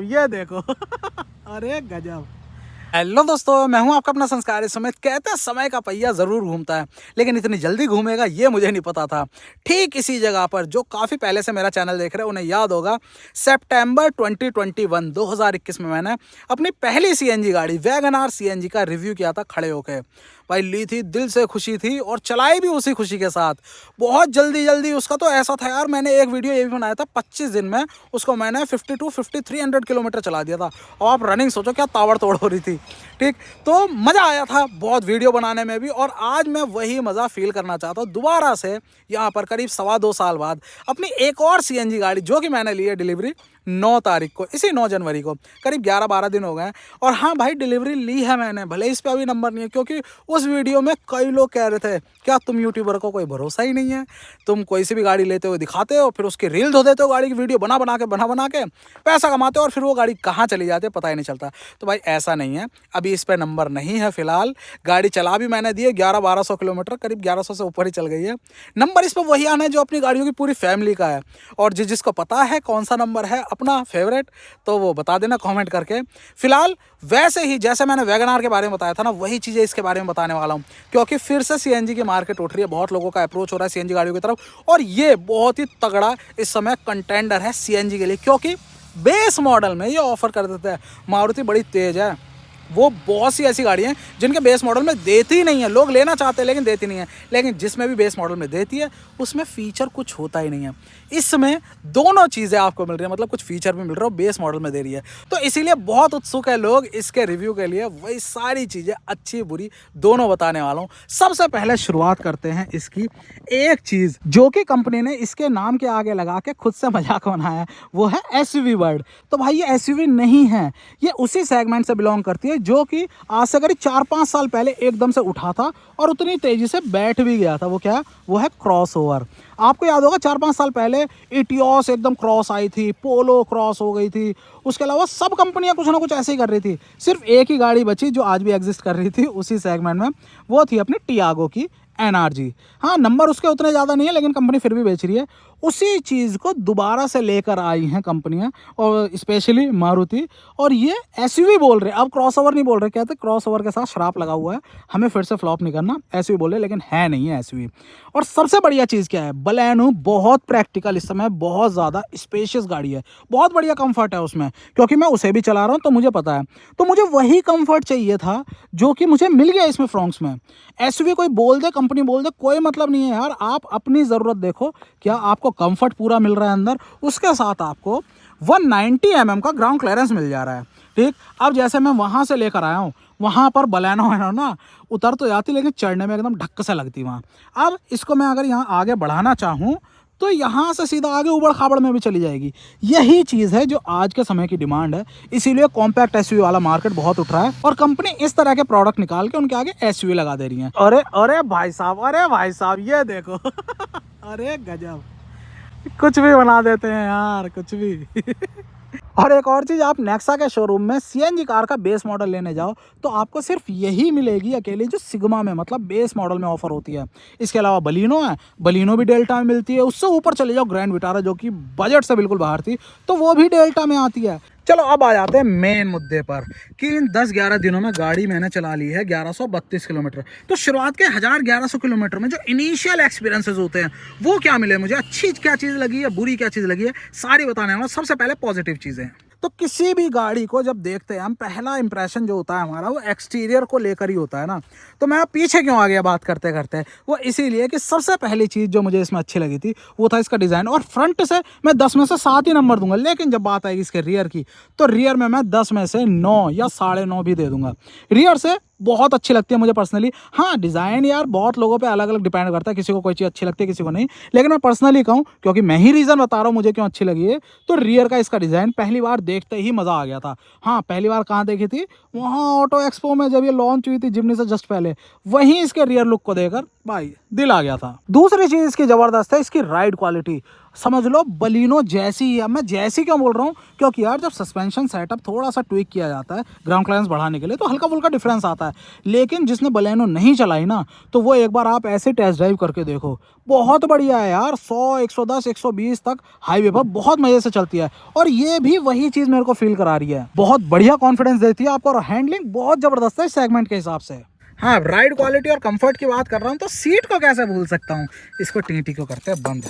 ये देखो अरे गजब। हेलो दोस्तों, मैं हूं आपका अपना संस्कारी समेत। कहते हैं समय का पहिया जरूर घूमता है, लेकिन इतनी जल्दी घूमेगा ये मुझे नहीं पता था। ठीक इसी जगह पर जो काफी पहले से मेरा चैनल देख रहे हैं उन्हें याद होगा, सितंबर 2021 में मैंने अपनी पहली सीएनजी गाड़ी वैगन आर सीएनजी का रिव्यू किया था खड़े होकर। भाई ली थी, दिल से खुशी थी और चलाई भी उसी खुशी के साथ। बहुत जल्दी जल्दी उसका तो ऐसा था यार, मैंने एक वीडियो ये भी बनाया था 25 दिन में उसको मैंने 52-5300 किलोमीटर चला दिया था। और आप रनिंग सोचो क्या ताबड़तोड़ हो रही थी। ठीक, तो मज़ा आया था बहुत वीडियो बनाने में भी, और आज मैं वही मज़ा फील करना चाहता हूँ दोबारा से यहाँ पर करीब 2.25 साल बाद अपनी एक और सीएनजी गाड़ी जो कि मैंने ली है डिलीवरी 9 तारीख को, इसी 9 जनवरी को। करीब 11-12 दिन हो गए। और हाँ भाई, डिलीवरी ली है मैंने, भले इस पे अभी नंबर नहीं है, क्योंकि उस वीडियो में कई लोग कह रहे थे क्या तुम यूट्यूबर को कोई भरोसा ही नहीं है, तुम कोई सी भी गाड़ी लेते हो दिखाते हो, फिर उसकी रील धो देते हो, गाड़ी की वीडियो बना बना के पैसा कमाते हो, और फिर वो गाड़ी कहाँ चली जाती है पता ही नहीं चलता। तो भाई ऐसा नहीं है, अभी इस पर नंबर नहीं है फिलहाल। गाड़ी चला भी मैंने दी है 1100-1200 किलोमीटर, करीब 1100 से ऊपर ही चल गई है। नंबर इस पर वही आना है जो अपनी गाड़ियों की पूरी फैमिली का है। और जिसको पता है कौन सा नंबर है अपना फेवरेट, तो वो बता देना कमेंट करके। फिलहाल वैसे ही जैसे मैंने वैगन आर के बारे में बताया था ना, वही चीज़ें इसके बारे में बताने वाला हूँ, क्योंकि फिर से सीएनजी की मार्केट उठ रही है, बहुत लोगों का अप्रोच हो रहा है सीएनजी गाड़ियों की तरफ, और ये बहुत ही तगड़ा इस समय कंटेंडर है सीएनजी के लिए, क्योंकि बेस मॉडल में ये ऑफर कर देता है। मारुति बड़ी तेज है, वो बहुत सी ऐसी गाड़ियाँ हैं जिनके बेस मॉडल में देती ही नहीं है, लोग लेना चाहते हैं लेकिन देती नहीं है, लेकिन जिसमें भी बेस मॉडल में देती है उसमें फीचर कुछ होता ही नहीं है। इसमें दोनों चीज़ें आपको मिल रही है, मतलब कुछ फीचर भी मिल रहा है, बेस मॉडल में दे रही है। तो इसीलिए बहुत उत्सुक है लोग इसके रिव्यू के लिए, वही सारी चीज़ें अच्छी बुरी दोनों बताने वाला हूँ। सबसे पहले शुरुआत करते हैं इसकी एक चीज़ जो कि कंपनी ने इसके नाम के आगे लगा के खुद से मजाक बनाया है, वो है एसयूवी वर्ड। तो भाई ये एसयूवी नहीं है, ये उसी सेगमेंट से बिलोंग करती है जो कि आज से करीब 4-5 साल पहले एकदम से उठा था और उतनी तेजी से बैठ भी गया था। वो क्या है? वो है क्रॉसओवर। आपको याद होगा 4-5 साल पहले इटियोस एकदम क्रॉस आई थी, पोलो क्रॉस हो गई थी, उसके अलावा सब कंपनियां कुछ ना कुछ ऐसे ही कर रही थी। सिर्फ एक ही गाड़ी बची जो आज भी एग्जिस्ट कर रही थी उसी सेगमेंट में, वो थी अपनी टियागो की एनआरजी। हाँ, नंबर उसके उतने ज़्यादा नहीं है लेकिन कंपनी फिर भी बेच रही है। उसी चीज़ को दोबारा से लेकर आई हैं कंपनियां, और स्पेशली मारुति, और ये एसयूवी बोल रहे हैं, अब क्रॉसओवर नहीं बोल रहे। कहते क्रॉसओवर के साथ श्राप लगा हुआ है, हमें फिर से फ्लॉप नहीं करना, एसयूवी बोल रहे लेकिन है नहीं है एसयूवी। और सबसे बढ़िया चीज़ क्या है? बलेनो बहुत प्रैक्टिकल, इस समय बहुत ज़्यादा स्पेशियस गाड़ी है, बहुत बढ़िया कंफर्ट है उसमें, क्योंकि मैं उसे भी चला रहा हूँ तो मुझे पता है। तो मुझे वही कंफर्ट चाहिए था जो कि मुझे मिल गया इसमें फ्रॉन्क्स में। एसयूवी कोई बोल दे, कंपनी बोल दे, कोई मतलब नहीं है यार, आप अपनी ज़रूरत देखो, क्या आपको कंफर्ट पूरा मिल रहा है अंदर, उसके साथ आपको 190 mm का ग्राउंड क्लियरेंस मिल जा रहा है। ठीक, अब जैसे मैं वहाँ से लेकर आया हूँ, वहाँ पर बलेनो है ना, उतर तो जाती लेकिन चढ़ने में एकदम ढक्क से लगती वहाँ। अब इसको मैं अगर यहाँ आगे बढ़ाना चाहूँ तो यहाँ से सीधा आगे उबड़ खाबड़ में भी चली जाएगी। यही चीज़ है जो आज के समय की डिमांड है, इसीलिए कॉम्पैक्ट एसयूवी वाला मार्केट बहुत उठ रहा है, और कंपनी इस तरह के प्रोडक्ट निकाल के उनके आगे एसयूवी लगा दे रही है। अरे अरे भाई साहब, अरे भाई साहब, ये देखो अरे गजब, कुछ भी बना देते हैं यार, कुछ भी और एक और चीज़, आप नेक्सा के शोरूम में सीएनजी कार का बेस मॉडल लेने जाओ तो आपको सिर्फ यही मिलेगी अकेली जो सिग्मा में, मतलब बेस मॉडल में ऑफर होती है। इसके अलावा बलिनो है, बलिनो भी डेल्टा में मिलती है। उससे ऊपर चले जाओ ग्रैंड विटारा जो कि बजट से बिल्कुल बाहर थी, तो वो भी डेल्टा में आती है। चलो अब आ जाते हैं मेन मुद्दे पर कि इन 10-11 दिनों में गाड़ी मैंने चला ली है 1132 किलोमीटर। तो शुरुआत के 1100 किलोमीटर में जो इनिशियल एक्सपीरियंसेस होते हैं वो क्या मिले मुझे, अच्छी क्या चीज़ लगी है, बुरी क्या चीज़ लगी है, सारी बताने वाला। सबसे पहले पॉजिटिव चीज़ें। तो किसी भी गाड़ी को जब देखते हैं हम, पहला इंप्रेशन जो होता है हमारा वो एक्सटीरियर को लेकर ही होता है ना। तो मैं पीछे क्यों आ गया बात करते करते, वो इसीलिए कि सबसे पहली चीज़ जो मुझे इसमें अच्छी लगी थी वो था इसका डिज़ाइन। और फ्रंट से मैं 10 में से 7 ही नंबर दूंगा, लेकिन जब बात आएगी इसके रियर की तो रियर में मैं 10 में से 9 या 9.5 भी दे दूंगा। रियर से बहुत अच्छी लगती है मुझे पर्सनली। हाँ, डिज़ाइन यार बहुत लोगों पे अलग अलग डिपेंड करता है, किसी को कोई चीज़ अच्छी लगती है किसी को नहीं, लेकिन मैं पर्सनली कहूँ क्योंकि मैं ही रीज़न बता रहा हूँ मुझे क्यों अच्छी लगी है, तो रियर का इसका डिज़ाइन पहली बार देखते ही मज़ा आ गया था। हाँ, पहली बार कहाँ देखी थी? वहाँ ऑटो एक्सपो में जब ये लॉन्च हुई थी जिमनी से जस्ट पहले, वहीं इसके रियर लुक को देखकर भाई दिल आ गया था। दूसरी चीज़ इसकी ज़बरदस्त है इसकी राइड क्वालिटी। समझ लो बलिनो जैसी ही है। मैं जैसी क्यों बोल रहा हूँ, क्योंकि यार जब सस्पेंशन सेटअप थोड़ा सा ट्विक किया जाता है ग्राउंड क्लियरेंस बढ़ाने के लिए तो हल्का फुल्का डिफरेंस आता है। लेकिन जिसने बलेनो नहीं चलाई ना, तो वो एक बार आप ऐसे टेस्ट ड्राइव करके देखो, बहुत बढ़िया है यार। 100 110 120 तक हाईवे पर बहुत मजे से चलती है। और ये भी वही चीज मेरे को फील करा रही है, बहुत बढ़िया कॉन्फिडेंस देती है आपको और हैंडलिंग बहुत जबरदस्त है इस सेगमेंट के हिसाब से। हाँ, राइड क्वालिटी और कंफर्ट की बात कर रहा हूँ तो सीट को कैसे भूल सकता हूँ। इसको टी को करते हैं बंद।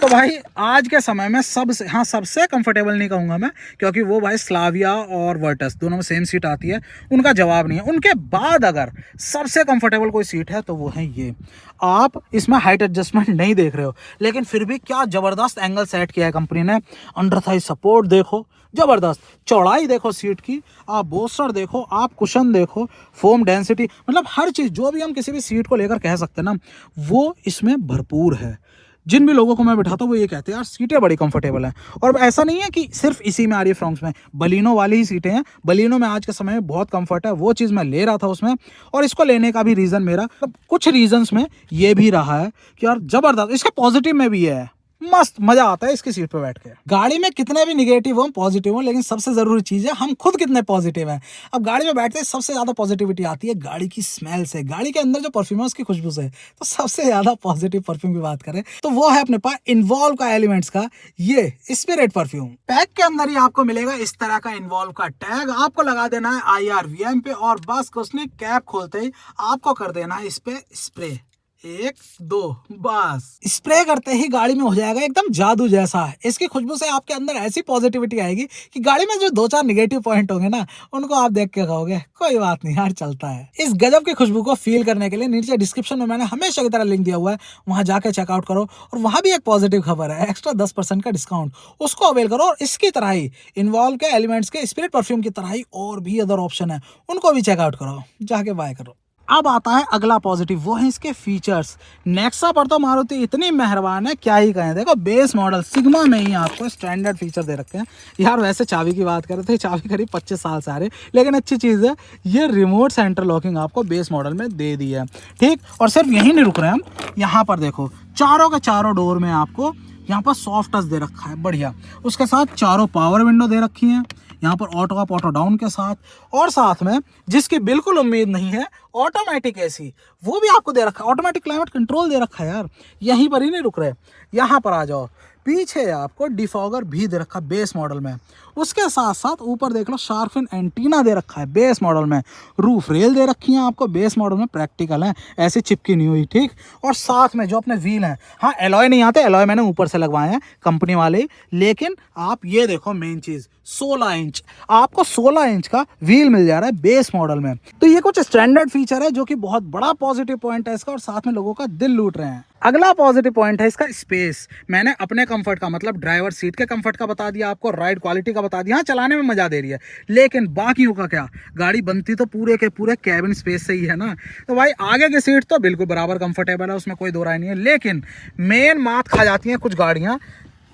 तो भाई आज के समय में सबसे कंफर्टेबल नहीं कहूँगा मैं, क्योंकि वो भाई स्लाविया और वर्टस दोनों में सेम सीट आती है, उनका जवाब नहीं है। उनके बाद अगर सबसे कंफर्टेबल कोई सीट है तो वो है ये। आप इसमें हाइट एडजस्टमेंट नहीं देख रहे हो, लेकिन फिर भी क्या ज़बरदस्त एंगल सेट किया है कंपनी ने। अंडर थाई सपोर्ट देखो, ज़बरदस्त चौड़ाई देखो सीट की, आप बोस्टर देखो, आप कुशन देखो, फोम डेंसिटी, मतलब हर चीज़ जो भी हम किसी भी सीट को लेकर कह सकते हैं ना, वो इसमें भरपूर है। जिन भी लोगों को मैं बिठाता हूँ वो ये कहते हैं यार सीटें बड़ी कंफर्टेबल हैं। और ऐसा नहीं है कि सिर्फ इसी में आ रही है फ्रॉन्क्स में, बलिनो वाली ही सीटें हैं। बलिनो में आज के समय में बहुत कंफर्ट है, वो चीज़ मैं ले रहा था उसमें। और इसको लेने का भी रीज़न मेरा कुछ रीजंस में ये भी रहा है कि यार ज़बरदस्त, इसके पॉजिटिव में भी है, मस्त मजा आता है इसकी सीट पे बैठ के। गाड़ी में कितने भी निगेटिव हो पॉजिटिव हो, लेकिन सबसे जरूरी चीज है हम खुद कितने पॉजिटिव हैं। अब गाड़ी में बैठते सबसे ज्यादा पॉजिटिविटी आती है गाड़ी की स्मेल से, गाड़ी के अंदर जो परफ्यूम है उसकी खुशबू से। तो सबसे ज्यादा पॉजिटिव परफ्यूम की बात करें तो वो है अपने पास इन्वॉल्व का एलिमेंट्स का ये स्पिरिट परफ्यूम। पैक के अंदर ही आपको मिलेगा इस तरह का इन्वॉल्व का टैग, आपको लगा देना है IRVM पे और बस कुछ नहीं, कैप खोलते ही आपको कर देना है इस पे स्प्रे, 1 2 बस। स्प्रे करते ही गाड़ी में हो जाएगा एकदम जादू जैसा। इसकी खुशबू से आपके अंदर ऐसी पॉजिटिविटी आएगी कि गाड़ी में जो 2-4 निगेटिव पॉइंट होंगे ना, उनको आप देख के कहोगे कोई बात नहीं यार, चलता है। इस गजब की खुशबू को फील करने के लिए नीचे डिस्क्रिप्शन में मैंने हमेशा की तरह लिंक दिया हुआ है, वहां जाके चेकआउट करो। और वहां भी एक पॉजिटिव खबर है, एक्स्ट्रा 10% का डिस्काउंट, उसको अवेल करो। और इसकी तरह ही इन्वॉल्व के एलिमेंट्स के स्पिरिट परफ्यूम की तरह ही और भी अदर ऑप्शन है, उनको भी चेकआउट करो, जाके बाय करो। अब आता है अगला पॉजिटिव, वो है इसके फीचर्स। नेक्सा पर तो मारुति इतनी मेहरबान है, क्या ही कहें। देखो बेस मॉडल सिग्मा में ही आपको स्टैंडर्ड फीचर दे रखे हैं यार। वैसे चाबी की बात करें तो चाबी करीब 25 साल से आ रही, लेकिन अच्छी चीज़ है ये रिमोट सेंटर लॉकिंग आपको बेस मॉडल में दे दी है, ठीक। और सिर्फ यहीं नहीं रुक रहे हम, यहाँ पर देखो चारों के चारों डोर में आपको यहाँ पर सॉफ्ट टच दे रखा है, बढ़िया। उसके साथ चारों पावर विंडो दे रखी हैं यहाँ पर, ऑटो अप ऑटो डाउन के साथ। और साथ में जिसकी बिल्कुल उम्मीद नहीं है, ऑटोमेटिक एसी वो भी आपको दे रखा है, ऑटोमेटिक क्लाइमेट कंट्रोल दे रखा है यार। यहीं पर ही नहीं रुक रहे, यहाँ पर आ जाओ, पीछे आपको डिफॉगर भी दे रखा है बेस मॉडल में। उसके साथ साथ ऊपर देख लो शार्क फिन एंटीना दे रखा है बेस मॉडल में। रूफ रेल दे रखी है आपको बेस मॉडल में, प्रैक्टिकल है, ऐसी चिपकी नहीं हुई, ठीक। और साथ में जो अपने व्हील हैं, हाँ एलॉय नहीं आते, एलॉय मैंने ऊपर से लगवाए हैं कंपनी वाले, लेकिन आप ये देखो मेन चीज़ 16 इंच, आपको 16 इंच का व्हील मिल जा रहा है बेस मॉडल में। तो ये कुछ स्टैंडर्ड फीचर है जो कि बहुत बड़ा पॉजिटिव पॉइंट है इसका, और साथ में लोगों का दिल लूट रहे हैं। अगला पॉजिटिव पॉइंट है इसका स्पेस। मैंने अपने कंफर्ट का मतलब ड्राइवर सीट के कंफर्ट का बता दिया आपको, राइड क्वालिटी का बता दिया, हाँ चलाने में मजा दे रही है, लेकिन बाकियों का क्या, गाड़ी बनती तो पूरे के पूरे कैबिन स्पेस से ही है ना। तो भाई आगे की सीट तो बिल्कुल बराबर कंफर्टेबल है, उसमें कोई दो राय नहीं है, लेकिन मेन मात खा जाती हैं कुछ गाड़ियाँ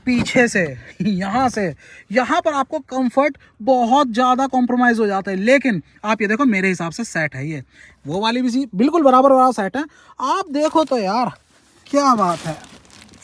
पीछे से, यहाँ पर आपको कंफर्ट बहुत ज़्यादा कॉम्प्रोमाइज़ हो जाता है। लेकिन आप ये देखो मेरे हिसाब से सेट है, ये वो वाली भी सीट बिल्कुल बराबर वाला सेट है। आप देखो तो यार क्या बात है,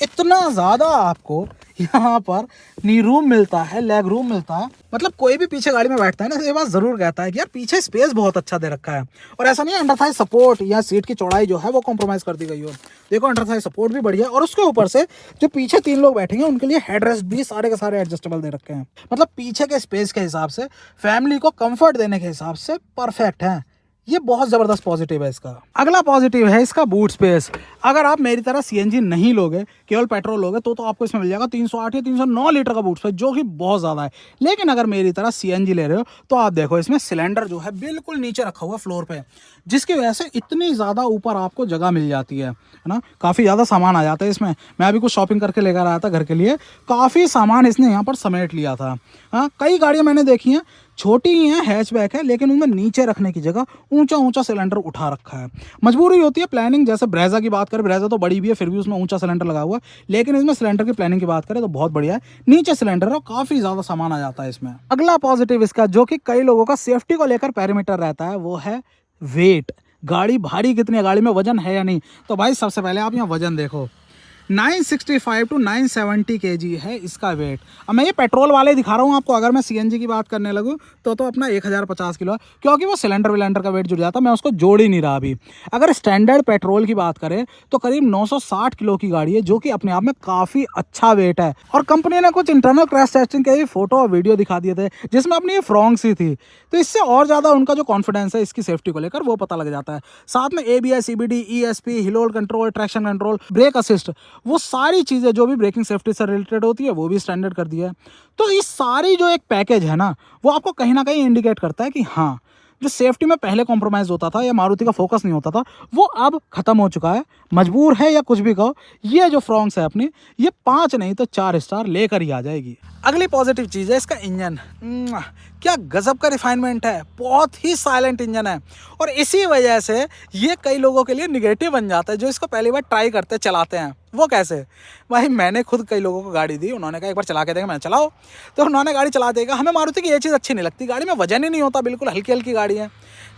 इतना ज़्यादा आपको यहाँ पर नी रूम मिलता है, लेग रूम मिलता है। मतलब कोई भी पीछे गाड़ी में बैठता है ना, ये बात ज़रूर कहता है कि यार पीछे स्पेस बहुत अच्छा दे रखा है। और ऐसा नहीं है अंडर थाई सपोर्ट या सीट की चौड़ाई जो है वो कॉम्प्रोमाइज़ कर दी गई हो, देखो अंडर थाई सपोर्ट भी बढ़िया। और उसके ऊपर से जो पीछे 3 लोग बैठेंगे उनके लिए हेडरेस्ट भी सारे के सारे एडजस्टेबल दे रखे हैं। मतलब पीछे के स्पेस के हिसाब से, फैमिली को कंफर्ट देने के हिसाब से परफेक्ट है। ये बहुत ज़बरदस्त पॉजिटिव है इसका। अगला पॉजिटिव है इसका बूट स्पेस। अगर आप मेरी तरह CNG नहीं लोगे, केवल पेट्रोल लोगे, तो आपको इसमें मिल जाएगा 308 या 309 लीटर का बूट स्पेस, जो कि बहुत ज़्यादा है। लेकिन अगर मेरी तरह CNG ले रहे हो तो आप देखो इसमें सिलेंडर जो है बिल्कुल नीचे रखा हुआ फ्लोर पे, जिसकी वजह से इतनी ज़्यादा ऊपर आपको जगह मिल जाती है ना। काफ़ी ज़्यादा सामान आ जाता है इसमें। मैं अभी कुछ शॉपिंग करके लेकर आया था घर के लिए, काफ़ी सामान इसने यहाँ पर समेट लिया था। हाँ, कई गाड़ियाँ मैंने देखी हैं छोटी ही है, हैचबैक है, लेकिन उनमें नीचे रखने की जगह ऊंचा सिलेंडर उठा रखा है। मजबूरी होती है प्लानिंग, जैसे ब्रेजा की बात करें, ब्रेजा तो बड़ी भी है फिर भी उसमें ऊंचा सिलेंडर लगा हुआ है, लेकिन इसमें सिलेंडर की प्लानिंग की बात करें तो बहुत बढ़िया है, नीचे सिलेंडर है और काफ़ी ज़्यादा सामान आ जाता है इसमें। अगला पॉजिटिव इसका जो कि कई लोगों का सेफ्टी को लेकर पैरामीटर रहता है, वो है वेट। गाड़ी भारी कितनी है, गाड़ी में वजन है या नहीं। तो भाई सबसे पहले आप यहाँ वजन देखो, 965 to 970 kg है इसका वेट। अब मैं ये पेट्रोल वाले दिखा रहा हूँ आपको, अगर मैं सीएनजी की बात करने लगूँ तो अपना 1050 किलो है, क्योंकि वो सिलेंडर विलेंडर का वेट जुड़ जाता है, मैं उसको जोड़ ही नहीं रहा अभी। अगर स्टैंडर्ड पेट्रोल की बात करें तो करीब 960 किलो की गाड़ी है, जो कि अपने आप में काफ़ी अच्छा वेट है। और कंपनी ने कुछ इंटरनल क्रैश टेस्टिंग के फोटो और वीडियो दिखा दिए थे जिसमें अपनी ये फ्रॉन्क्स ही थी, तो इससे और ज़्यादा उनका जो कॉन्फिडेंस है इसकी सेफ्टी को लेकर वो पता लग जाता है। साथ में ABS, CBD, ESP, hill hold control, traction control, brake assist, वो सारी चीज़ें जो भी ब्रेकिंग सेफ्टी से रिलेटेड होती है वो भी स्टैंडर्ड कर दिया है। तो इस सारी जो एक पैकेज है ना, वो आपको कहीं ना कहीं इंडिकेट करता है कि हाँ, जो सेफ्टी में पहले कॉम्प्रोमाइज़ होता था या मारुति का फोकस नहीं होता था, वो अब खत्म हो चुका है। मजबूर है या कुछ भी कहो, ये जो फ्रॉन्क्स है अपनी, ये 5 नहीं तो 4 स्टार लेकर ही आ जाएगी। अगली पॉजिटिव चीज़ है इसका इंजन। क्या गजब का रिफाइनमेंट है, बहुत ही साइलेंट इंजन है। और इसी वजह से ये कई लोगों के लिए निगेटिव बन जाता है जो इसको पहली बार ट्राई करते चलाते हैं। वो कैसे? भाई मैंने खुद कई लोगों को गाड़ी दी, उन्होंने कहा एक बार चला के देगा, मैंने चलाओ, तो उन्होंने गाड़ी चला देगा। हमें मारुति की ये चीज़ अच्छी नहीं लगती, गाड़ी में वजन ही नहीं होता, बिल्कुल हल्की हल्की गाड़ी है।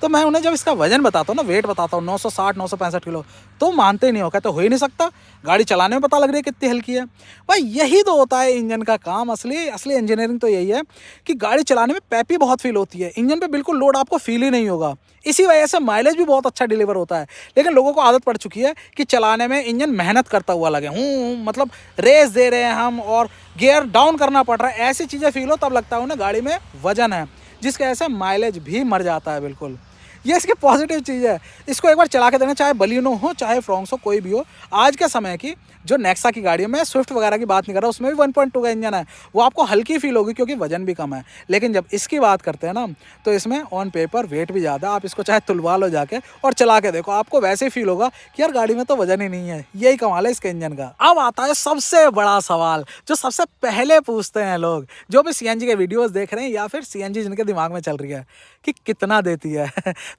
तो मैं उन्हें जब इसका वजन बताता हूँ ना, वेट बताता हूँ 960 965 किलो, तो मानते ही नहीं हो, कहते हो ही नहीं सकता, गाड़ी चलाने में पता लग रही है कितनी हल्की है। भाई यही तो होता है इंजन का काम, असली इंजीनियरिंग तो यही है कि गाड़ी चलाने में पैपी बहुत फील होती है, इंजन पे बिल्कुल लोड आपको फील ही नहीं होगा। इसी वजह से माइलेज भी बहुत अच्छा डिलीवर होता है। लेकिन लोगों को आदत पड़ चुकी है कि चलाने में इंजन मेहनत करता हुआ लगे, मतलब रेस दे रहे हैं हम और गियर डाउन करना पड़ रहा है, ऐसी चीज़ें फील हो तब लगता है उन्हें गाड़ी में वजन है, जिसकी वजह से माइलेज भी मर जाता है। बिल्कुल ये इसकी पॉजिटिव चीज़ है। इसको एक बार चला के देना, चाहे बलिनो हो चाहे फ्रॉन्क्स हो, कोई भी हो। आज के समय की जो नेक्सा की गाड़ी है, मैं स्विफ्ट वगैरह की बात नहीं कर रहा, उसमें भी 1.2 का इंजन है, वो आपको हल्की फील होगी क्योंकि वजन भी कम है। लेकिन जब इसकी बात करते हैं ना, तो इसमें ऑन पेपर वेट भी ज़्यादा। आप इसको चाहे तुलवा लो जाके और चला के देखो, आपको वैसे ही फील होगा कि यार गाड़ी में तो वजन ही नहीं है। यही कमाल है इसके इंजन का। अब आता है सबसे बड़ा सवाल, जो सबसे पहले पूछते हैं लोग जो भी CNG के वीडियोस देख रहे हैं या फिर CNG जिनके दिमाग में चल रही है कि कितना देती है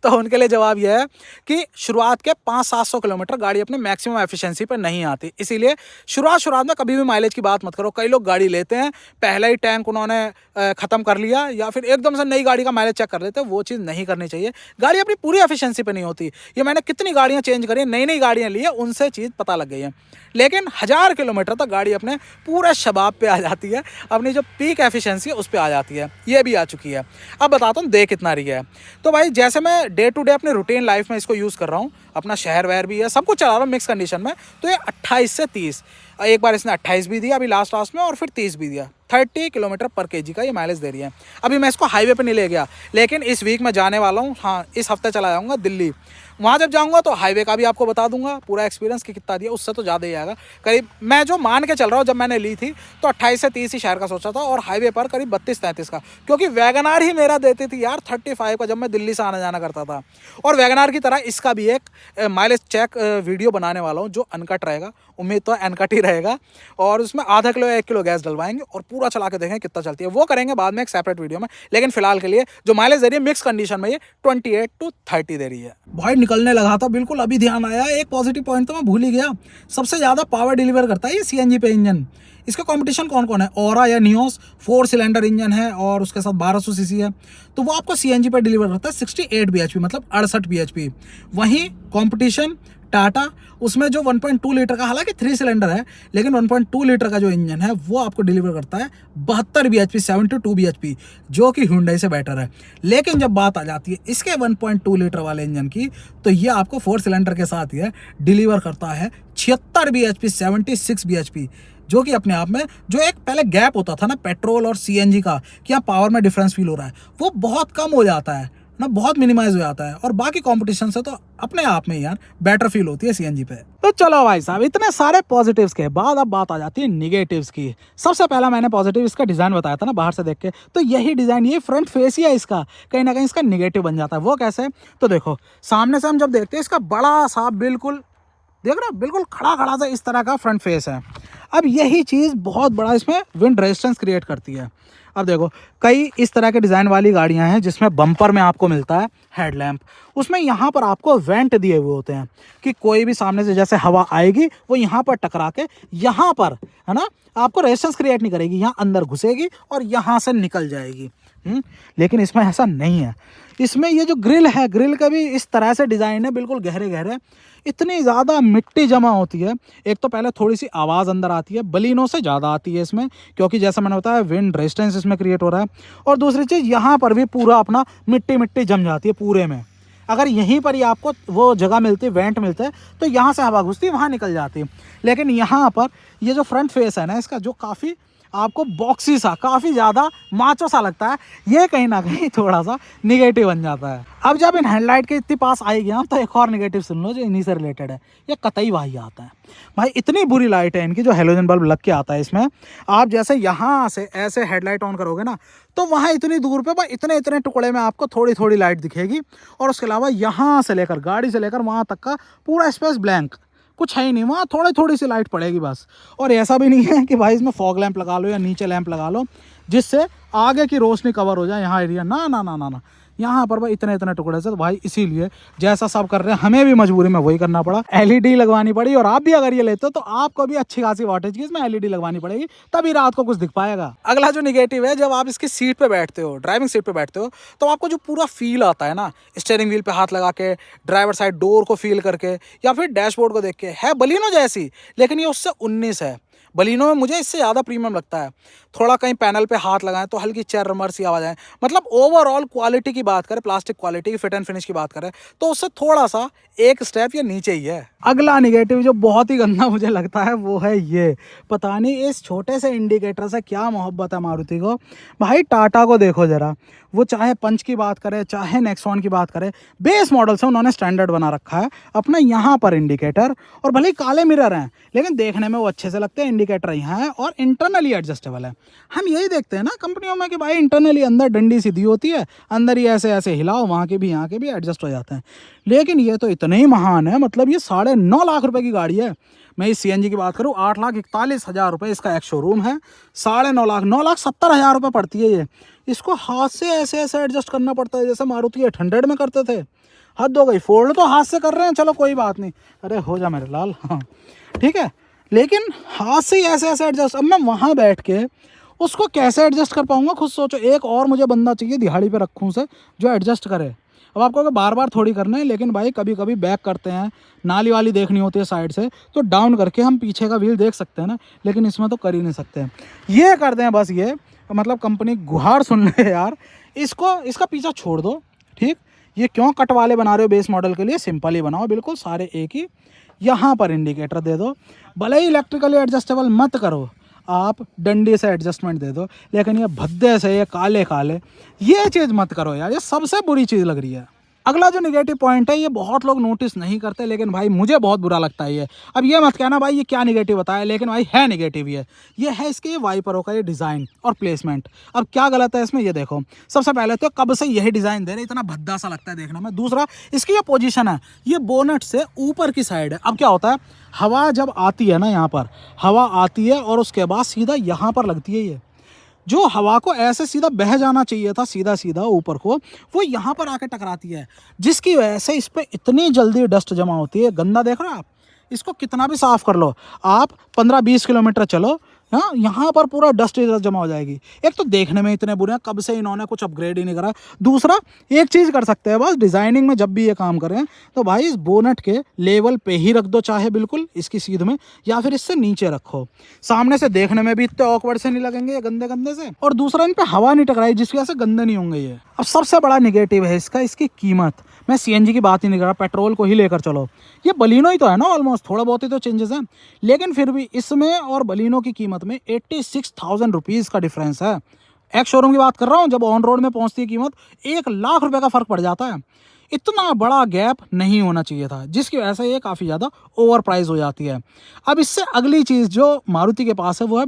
तो उनके लिए जवाब यह है कि शुरुआत के 500-700 किलोमीटर गाड़ी अपने मैक्सिमम एफिशिएंसी पर नहीं आती। इसीलिए शुरुआत में कभी भी माइलेज की बात मत करो। कई लोग गाड़ी लेते हैं, पहला ही टैंक उन्होंने ख़त्म कर लिया या फिर एकदम से नई गाड़ी का माइलेज चेक कर लेते हैं, वो चीज़ नहीं करनी चाहिए। गाड़ी अपनी पूरी एफिशिएंसी पे नहीं होती। ये मैंने कितनी गाड़ियाँ चेंज करी, नई गाड़ियाँ ली है, उनसे चीज़ पता लग गई है। लेकिन 1000 किलोमीटर तक गाड़ी अपने पूरे शबाब पे आ जाती है, अपनी जो पीक एफिशिएंसी है उस पर आ जाती है। ये भी आ चुकी है। अब बताता हूँ दे कितना रही है। तो भाई जैसे मैं डे टू डे अपने रूटीन लाइफ में इसको यूज़ कर रहा हूँ, अपना शहर वहर भी है, सब कुछ चला रहा हूँ मिक्स कंडीशन में, तो ये 28 से 30, एक बार इसने 28 भी दिया अभी लास्ट में, और फिर 30 भी दिया। 30 किलोमीटर पर केजी का ये माइलेज दे रही है। अभी मैं इसको हाईवे पे नहीं ले गया, लेकिन इस वीक में जाने वाला हूँ। हाँ, इस हफ्ते चला जाऊँगा दिल्ली। वहाँ जब जाऊँगा तो हाईवे का भी आपको बता दूंगा पूरा एक्सपीरियंस कि कितना दिया, उससे तो ज़्यादा ही आएगा। करीब मैं जो मान के चल रहा हूँ, जब मैंने ली थी तो 28 से 30 ही शहर का सोचा था, और हाईवे पर करीब 32-33 का, क्योंकि वैगनार ही मेरा देती थी यार 35 का, जब मैं दिल्ली से आना जाना करता था। और वैगनार की तरह इसका भी एक माइलेज चेक वीडियो बनाने वाला हूँ जो अनकट रहेगा, उम्मीद तो अनकट ही रहेगा, और उसमें आधा किलो या 1 किलो गैस डलवाएंगे और पूरा चला के देखेंगे कितना चलती है। वो करेंगे बाद में एक सेपरेट वीडियो में, लेकिन फिलहाल के लिए जो माइलेज दे रही है मिक्स कंडीशन में, ये 28 to 30 दे रही है। भाई निकलने लगा था बिल्कुल, अभी ध्यान आया, एक पॉजिटिव पॉइंट तो मैं भूल ही गया। सबसे ज़्यादा पावर डिलीवर करता है ये CNG पे इंजन। इसका कंपटीशन कौन कौन है? ओरा या नियोस 4 सिलेंडर इंजन है और उसके साथ 1200 सीसी है, तो वो आपको CNG पर डिलीवर करता है 68 bhp, मतलब 68 bhp। वहीं कंपटीशन टाटा, उसमें जो 1.2 लीटर का, हालांकि 3 सिलेंडर है, लेकिन 1.2 लीटर का जो इंजन है वो आपको डिलीवर करता है 72 bhp, 72 bhp, जो कि Hyundai से बेटर है। लेकिन जब बात आ जाती है इसके 1.2 लीटर वाले इंजन की, तो ये आपको 4 सिलेंडर के साथ ही डिलीवर करता है 76 bhp, 76 bhp, जो कि अपने आप में जो एक पहले गैप होता था ना पेट्रोल और CNG का, कि यहाँ पावर में डिफरेंस फील हो रहा है, वो बहुत कम हो जाता है ना, बहुत मिनिमाइज हो जाता है। और बाकी कंपटीशन से तो अपने आप में यार बेटर फील होती है CNG पे। तो चलो भाई साहब, इतने सारे पॉजिटिव्स के बाद अब बात आ जाती है निगेटिव्स की। सबसे पहला मैंने पॉजिटिव इसका डिज़ाइन बताया था ना बाहर से देख के, तो यही डिज़ाइन, ये फ्रंट फेस ही है इसका, कहीं ना कहीं इसका निगेटिव बन जाता है। वो कैसे? तो देखो, सामने से हम जब देखते हैं इसका बड़ा सा, बिल्कुल देख रहे हो, बिल्कुल खड़ा खड़ा सा इस तरह का फ्रंट फेस है। अब यही चीज़ बहुत बड़ा इसमें विंड रेजिस्टेंस क्रिएट करती है। अब देखो, कई इस तरह के डिज़ाइन वाली गाड़ियां हैं जिसमें बम्पर में आपको मिलता है हेडलैम्प, उसमें यहाँ पर आपको वेंट दिए हुए होते हैं कि कोई भी सामने से जैसे हवा आएगी वो यहाँ पर टकरा के यहाँ पर, है ना, आपको रेजिस्टेंस क्रिएट नहीं करेगी, यहाँ अंदर घुसेगी और यहाँ से निकल जाएगी। लेकिन इसमें ऐसा नहीं है। इसमें ये जो ग्रिल है, ग्रिल का भी इस तरह से डिज़ाइन है, बिल्कुल गहरे गहरे। इतनी ज़्यादा मिट्टी जमा होती है, एक तो पहले थोड़ी सी आवाज़ अंदर आती है, बलिनो से ज़्यादा आती है इसमें, क्योंकि जैसा मैंने बताया विंड रेजिस्टेंस इसमें क्रिएट हो रहा है। और दूसरी चीज़, यहाँ पर भी पूरा अपना मिट्टी मिट्टी जम जाती है पूरे में। अगर यहीं पर ही आपको वो जगह मिलती है, वेंट मिलता है, तो यहाँ से हवा घुसती है, वहाँ निकल जाती है। लेकिन यहाँ पर ये जो फ्रंट फेस है ना इसका, जो काफ़ी आपको बॉक्सी सा, काफ़ी ज़्यादा माचो सा लगता है, ये कहीं ना कहीं थोड़ा सा निगेटिव बन जाता है। अब जब इन हेडलाइट के इतनी पास आई गया तो एक और निगेटिव सुन लो जो इन्हीं से रिलेटेड है। ये कतई वाही आता है भाई, इतनी बुरी लाइट है इनकी, जो हेलोजन बल्ब लग के आता है इसमें। आप जैसे यहाँ से ऐसे हेडलाइट ऑन करोगे ना, तो वहाँ इतनी दूर पे भाई इतने इतने टुकड़े में आपको थोड़ी थोड़ी लाइट दिखेगी। और उसके अलावा यहाँ से लेकर, गाड़ी से लेकर वहाँ तक का पूरा स्पेस ब्लैंक, कुछ है ही नहीं, वहाँ थोड़ी थोड़ी सी लाइट पड़ेगी बस। और ऐसा भी नहीं है कि भाई इसमें फॉग लैंप लगा लो या नीचे लैंप लगा लो जिससे आगे की रोशनी कवर हो जाए यहाँ एरिया, ना ना ना ना ना। यहाँ पर भाई इतने इतने टुकड़े से, तो भाई इसीलिए जैसा सब कर रहे हैं हमें भी मजबूरी में वही करना पड़ा, एलईडी लगवानी पड़ी। और आप भी अगर ये लेते हो तो आपको भी अच्छी खासी वाटेज की इसमें एलईडी लगवानी पड़ेगी, तभी रात को कुछ दिख पाएगा। अगला जो निगेटिव है, जब आप इसकी सीट पे बैठते हो, ड्राइविंग सीट पे बैठते हो, तो आपको जो पूरा फील आता है ना, स्टीयरिंग व्हील पे हाथ लगा के, ड्राइवर साइड डोर को फील करके, या फिर डैशबोर्ड को देख के, है बलिनो जैसी, लेकिन ये उससे 19 है। बलिनो में मुझे इससे ज़्यादा प्रीमियम लगता है। थोड़ा कहीं पैनल पे हाथ लगाएं तो हल्की चरमर सी आवाज़ आए। मतलब ओवरऑल क्वालिटी की बात करें, प्लास्टिक क्वालिटी की, फिट एंड फिनिश की बात करें, तो उससे थोड़ा सा एक स्टेप ये नीचे ही है। अगला निगेटिव जो बहुत ही गंदा मुझे लगता है वो है ये, पता नहीं इस छोटे से इंडिकेटर से क्या मोहब्बत है मारुति को। भाई टाटा को देखो ज़रा, वो चाहे पंच की बात करें, चाहे नेक्सॉन की बात करें, बेस मॉडल से उन्होंने स्टैंडर्ड बना रखा है अपना यहाँ पर इंडिकेटर। और भले ही काले मिरर हैं, लेकिन देखने में वो अच्छे से लगते हैं। इंडिकेटर यहाँ है और इंटरनली एडजस्टेबल है। हम यही देखते हैं ना कंपनियों में कि भाई इंटरनली अंदर डंडी सीधी होती है, अंदर ही ऐसे ऐसे हिलाओ, वहाँ के भी यहाँ के भी एडजस्ट हो जाते हैं। लेकिन ये तो इतने ही महान है, मतलब ये 9.5 लाख रुपए की गाड़ी है। मैं इस सीएनजी की बात करूँ, 8,41,000 रुपये इसका एक शोरूम है। 9.5 लाख, 9,70,000 रुपये पड़ती है ये। इसको हाथ से ऐसे ऐसे एडजस्ट करना पड़ता है जैसे मारुति 800 में करते थे। हद हो गई। फोल्ड तो हाथ से कर रहे हैं, चलो कोई बात नहीं, अरे हो जा मेरे लाल, हाँ ठीक है, लेकिन हाथ से ही ऐसे ऐसे एडजस्ट। अब मैं वहाँ बैठ के उसको कैसे एडजस्ट कर पाऊँगा, खुद सोचो। एक और मुझे बंदा चाहिए दिहाड़ी पे रखूँ से जो एडजस्ट करे। अब आपको बार बार थोड़ी करना है, लेकिन भाई कभी कभी बैक करते हैं, नाली वाली देखनी होती है साइड से, तो डाउन करके हम पीछे का व्हील देख सकते हैं ना, लेकिन इसमें तो कर ही नहीं सकते। ये कर दें बस, ये मतलब कंपनी गुहार सुन ले यार, इसको इसका पीछा छोड़ दो, ठीक। ये क्यों कट वाले बना रहे हो बेस मॉडल के लिए, सिंपल ही बनाओ, बिल्कुल सारे एक ही। यहाँ पर इंडिकेटर दे दो, भले ही इलेक्ट्रिकली एडजस्टेबल मत करो, आप डंडी से एडजस्टमेंट दे दो, लेकिन ये भद्दे से, ये काले काले, ये चीज़ मत करो यार, ये सबसे बुरी चीज़ लग रही है। अगला जो नेगेटिव पॉइंट है, ये बहुत लोग नोटिस नहीं करते, लेकिन भाई मुझे बहुत बुरा लगता है ये। अब ये मत कहना भाई ये क्या नेगेटिव बताया, लेकिन भाई है नेगेटिव ये है इसके वाइपरों का ये डिज़ाइन और प्लेसमेंट। अब क्या गलत है इसमें, ये देखो। सबसे पहले तो कब से यही डिज़ाइन दे रहे, इतना भद्दा सा लगता है देखने में। दूसरा, इसकी ये पोजीशन है, ये बोनट से ऊपर की साइड है। अब क्या होता है, हवा जब आती है ना, यहाँ पर हवा आती है और उसके बाद सीधा यहाँ पर लगती है। ये जो हवा को ऐसे सीधा बह जाना चाहिए था, सीधा सीधा ऊपर को, वो यहाँ पर आके टकराती है, जिसकी वजह से इस पर इतनी जल्दी डस्ट जमा होती है। गंदा देख रहे हो आप, इसको कितना भी साफ़ कर लो आप, 15-20 किलोमीटर चलो, हाँ, यहाँ पर पूरा डस्ट जमा हो जाएगी। एक तो देखने में इतने बुरे हैं, कब से इन्होंने कुछ अपग्रेड ही नहीं करा। दूसरा, एक चीज़ कर सकते हैं बस, डिज़ाइनिंग में जब भी ये काम करें तो भाई इस बोनट के लेवल पे ही रख दो, चाहे बिल्कुल इसकी सीध में, या फिर इससे नीचे रखो। सामने से देखने में भी इतने ऑकवर्ड से नहीं लगेंगे ये, गंदे गंदे से। और दूसरा, इन पे हवा नहीं टकराई, जिसकी वजह से गंदे नहीं होंगे ये। अब सबसे बड़ा निगेटिव है इसका, इसकी कीमत। मैं सीएनजी की बात ही नहीं कर रहा, पेट्रोल को ही लेकर चलो, ये बलिनो ही तो है ना ऑलमोस्ट, थोड़ा बहुत ही तो चेंजेस हैं, लेकिन फिर भी इसमें और बलिनो की कीमत में 86,000 रुपीज़ का डिफरेंस है। एक शोरूम की बात कर रहा हूँ, जब ऑन रोड में पहुँचती है कीमत 1 लाख रुपए का फ़र्क पड़ जाता है। इतना बड़ा गैप नहीं होना चाहिए था, जिसकी वजह से ये काफ़ी ज़्यादा ओवर प्राइस हो जाती है। अब इससे अगली चीज़ जो मारुति के पास है वो है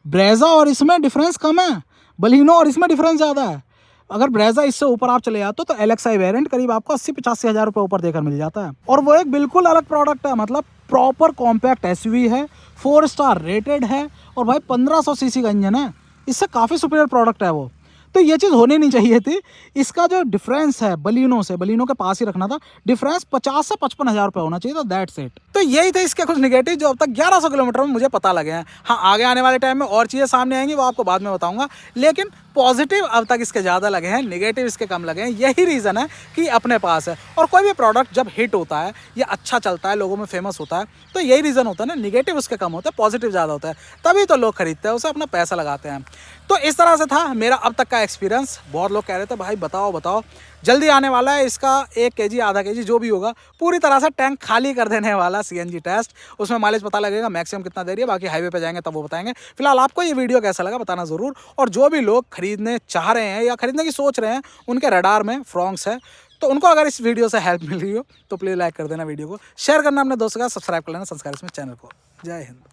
ब्रेज़ा, और इसमें डिफरेंस कम है, बलिनो और इसमें डिफरेंस ज़्यादा है। अगर ब्रेज़ा इससे ऊपर आप चले जाते हो तो LXi वेरिएंट करीब आपको 80-85 हज़ार रुपये ऊपर देकर मिल जाता है, और वो एक बिल्कुल अलग प्रोडक्ट है। मतलब प्रॉपर कॉम्पैक्ट SUV है, 4 स्टार रेटेड है, और भाई 1500 सीसी का इंजन है, इससे काफ़ी सुपीरियर प्रोडक्ट है वो। तो ये चीज़ होनी नहीं चाहिए थी। इसका जो डिफरेंस है बलिनो से, बलिनो के पास ही रखना था, डिफरेंस 50 से 55 हज़ार रुपये होना चाहिए था, दैट्स इट। तो यही थे इसके कुछ निगेटिव जो अब तक 1100 किलोमीटर में मुझे पता लगे हैं। हाँ, आगे आने वाले टाइम में और चीज़ें सामने आएंगी, वो आपको बाद में बताऊंगा, लेकिन पॉजिटिव अब तक इसके ज़्यादा लगे हैं, नेगेटिव इसके कम लगे हैं। यही रीज़न है कि अपने पास है। और कोई भी प्रोडक्ट जब हिट होता है या अच्छा चलता है, लोगों में फेमस होता है, तो यही रीज़न होता है ना, नेगेटिव उसके कम होता है, पॉजिटिव ज़्यादा होता है, तभी तो लोग खरीदते हैं उसे, अपना पैसा लगाते हैं। तो इस तरह से था मेरा अब तक का एक्सपीरियंस। बहुत लोग कह रहे थे भाई बताओ, जल्दी आने वाला है इसका 1 केजी आधा केजी जो भी होगा, पूरी तरह से टैंक खाली कर देने वाला सीएनजी टेस्ट। उसमें माइलेज पता लगेगा मैक्सिमम कितना दे रही है, बाकी हाईवे पे जाएंगे तब वो बताएंगे। फिलहाल आपको ये वीडियो कैसा लगा बताना ज़रूर। और जो भी लोग खरीदने चाह रहे हैं या खरीदने की सोच रहे हैं, उनके रडार में फ्रॉन्क्स है, तो उनको अगर इस वीडियो से हेल्प मिल रही हो तो प्लीज़ लाइक कर देना वीडियो को, शेयर करना अपने दोस्तों का, सब्सक्राइब कर लेना संस्कार इसमें चैनल को। जय हिंद।